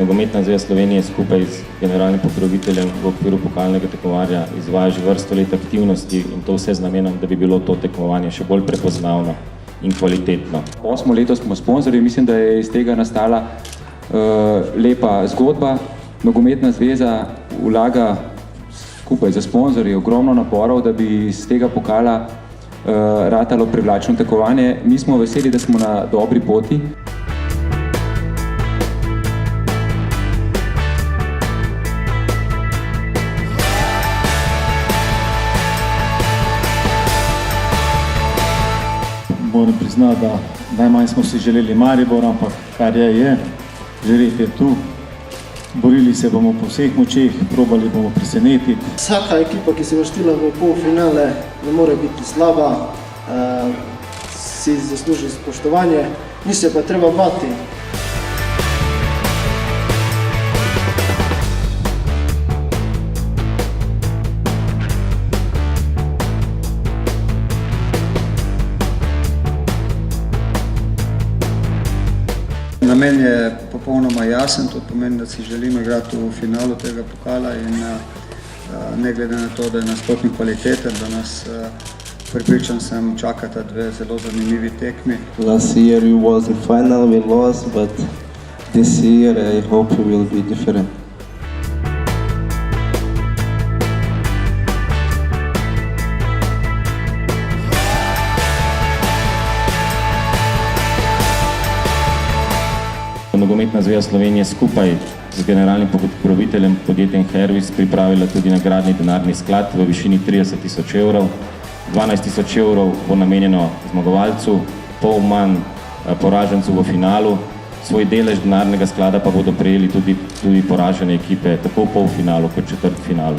Nogometna zveza Slovenije skupaj z generalnim pokroviteljem v okviru pokalnega tekmovanja izvaja že vrsto let aktivnosti in to vse z namenom, da bi bilo to tekmovanje še bolj prepoznavno in kvalitetno. 8 leto smo sponzorji, mislim, da je iz tega nastala lepa zgodba. Nogometna zveza vlaga skupaj za sponzorji ogromno naporov, da bi iz tega pokala ratalo privlačno tekmovanje. Mi smo veseli, da smo na dobri poti. Moram priznati, da najmanj smo si želeli Maribor, ampak kar je, žreb je tu. Borili se bomo po vseh močeh, probali bomo presenetiti. Vsaka ekipa, ki se uvrstila v polfinale, ne more biti slaba, si zasluži spoštovanje, ni se pa treba bati. Namen je popolnoma jasen, to pomeni, da si želimo igrati v finalu tega pokala in ne glede na to, da je nasprotnik kvaliteten, da nas pripričan sem čakata dve zelo zanimivi tekmi. Last year we was in final, we lost, but this year I hope it will be different. Nogometna zveza Slovenije skupaj z generalnim pokroviteljem podjetjem Hervis pripravila tudi nagradni denarni sklad v višini 30 000 evrov. 12 000 evrov bo namenjeno zmagovalcu, pol manj poražencu v finalu. Svoj delež denarnega sklada pa bodo prejeli tudi poražene ekipe tako v polfinalu kot četrtfinalu.